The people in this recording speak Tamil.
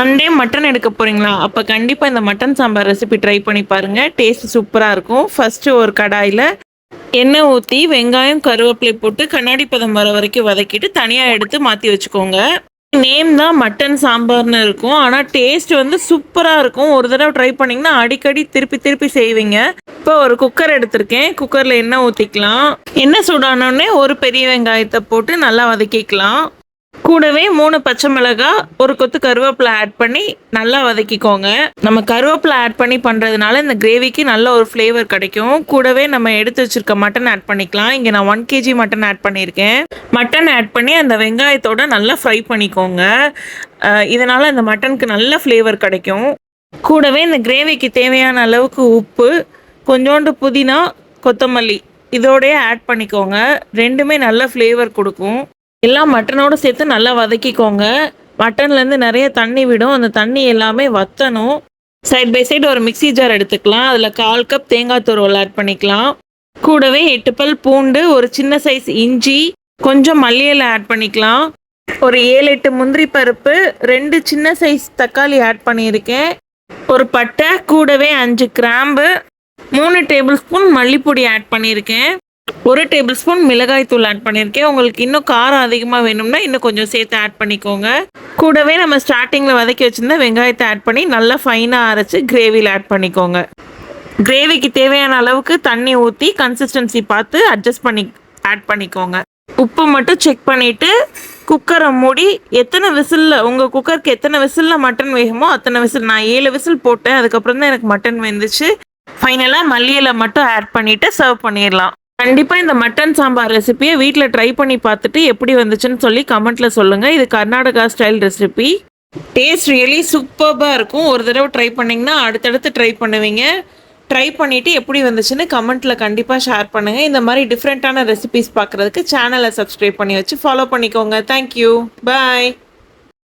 சண்டே மட்டன் எடுக்க போறீங்களா? அப்ப கண்டிப்பா இந்த மட்டன் சாம்பார் ரெசிபி ட்ரை பண்ணி பாருங்க. டேஸ்ட் சூப்பரா இருக்கும். ஃபர்ஸ்ட் ஒரு கடாயில எண்ணெய் ஊத்தி வெங்காயம், கருவேப்பிலை போட்டு கண்ணாடி பதம் வர வரைக்கும் வதக்கிட்டு தனியா எடுத்து மாத்தி வச்சுக்கோங்க. நேம் தான் மட்டன் சாம்பார்னு இருக்கும். ஆனா டேஸ்ட் வந்து சூப்பரா இருக்கும். ஒரு தடவை ட்ரை பண்ணீங்கன்னா அடிக்கடி திருப்பி திருப்பி செய்வீங்க. இப்போ ஒரு குக்கர் எடுத்திருக்கேன். குக்கர்ல எண்ணெய் ஊத்திக்கலாம். எண்ணெய் சூடானோடனே ஒரு பெரிய வெங்காயத்தை போட்டு நல்லா வதக்கிக்கலாம். கூடவே 3 பச்சை மிளகாய், ஒரு கொத்து கருவேப்பிலை ஆட் பண்ணி நல்லா வதக்கிக்கோங்க. நம்ம கருவேப்பிலை ஆட் பண்ணி பண்ணுறதுனால இந்த கிரேவிக்கு நல்ல ஒரு ஃப்ளேவர் கிடைக்கும். கூடவே நம்ம எடுத்து வச்சிருக்க மட்டன் ஆட் பண்ணிக்கலாம். இங்கே நான் 1 kg மட்டன் ஆட் பண்ணியிருக்கேன். மட்டன் ஆட் பண்ணி அந்த வெங்காயத்தோட நல்லா ஃப்ரை பண்ணிக்கோங்க. இதனால் இந்த மட்டனுக்கு நல்ல ஃப்ளேவர் கிடைக்கும். கூடவே இந்த கிரேவிக்கு தேவையான அளவுக்கு உப்பு, கொஞ்சோண்டு புதினா, கொத்தமல்லி இதோடய ஆட் பண்ணிக்கோங்க. ரெண்டுமே நல்ல ஃப்ளேவர் கொடுக்கும். எல்லாம் மட்டனோடு சேர்த்து நல்லா வதக்கிக்கோங்க. மட்டன்லேருந்து நிறைய தண்ணி விடும். அந்த தண்ணி எல்லாமே வற்றணும். சைட் பை சைடு ஒரு மிக்சி ஜார் எடுத்துக்கலாம். அதில் 1/4 கப் தேங்காய் துருவல் ஆட் பண்ணிக்கலாம். கூடவே 8 பல் பூண்டு, ஒரு சின்ன சைஸ் இஞ்சி, கொஞ்சம் மல்லி இலை ஆட் பண்ணிக்கலாம். ஒரு 7-8 முந்திரி பருப்பு, 2 சின்ன சைஸ் தக்காளி ஆட் பண்ணியிருக்கேன். ஒரு பட்டை, கூடவே 5 கிராம்பு, 3 டேபிள் ஸ்பூன் மல்லிப்பொடி ஆட் பண்ணியிருக்கேன். 1 டேபிள் ஸ்பூன் மிளகாய் தூள் ஆட் பண்ணியிருக்கேன். உங்களுக்கு இன்னும் காரம் அதிகமாக வேணும்னா இன்னும் கொஞ்சம் சேர்த்து ஆட் பண்ணிக்கோங்க. கூடவே நம்ம ஸ்டார்டிங்கில் வதக்கி வச்சுருந்த வெங்காயத்தை ஆட் பண்ணி நல்லா ஃபைனாக அரைச்சி கிரேவியில் ஆட் பண்ணிக்கோங்க. கிரேவிக்கு தேவையான அளவுக்கு தண்ணி ஊற்றி கன்சிஸ்டன்சி பார்த்து அட்ஜஸ்ட் பண்ணி ஆட் பண்ணிக்கோங்க. உப்பு மட்டும் செக் பண்ணிவிட்டு குக்கரை மூடி எத்தனை விசிலில், உங்கள் குக்கருக்கு எத்தனை விசிலில் மட்டன் வேகுமோ அத்தனை விசில். நான் 7 விசில் போட்டேன். அதுக்கப்புறம் தான் எனக்கு மட்டன் வெந்துச்சு. ஃபைனலாக மல்லி இலை மட்டும் ஆட் பண்ணிவிட்டு சர்வ் பண்ணிடலாம். கண்டிப்பாக இந்த மட்டன் சாம்பார் ரெசிபியை வீட்டில் ட்ரை பண்ணி பார்த்துட்டு எப்படி வந்துச்சுன்னு சொல்லி கமெண்ட்டில் சொல்லுங்கள். இது Karnataka style recipe. Taste really சூப்பராக இருக்கும். ஒரு தடவை ட்ரை பண்ணிங்கன்னா அடுத்தடுத்து ட்ரை பண்ணுவீங்க. ட்ரை பண்ணிவிட்டு எப்படி வந்துச்சுன்னு கமெண்ட்டில் கண்டிப்பாக ஷேர் பண்ணுங்கள். இந்த மாதிரி டிஃப்ரெண்ட்டான ரெசிபிஸ் பார்க்குறதுக்கு சேனலை சப்ஸ்கிரைப் பண்ணி வச்சு ஃபாலோ பண்ணிக்கோங்க. தேங்க்யூ. பாய்.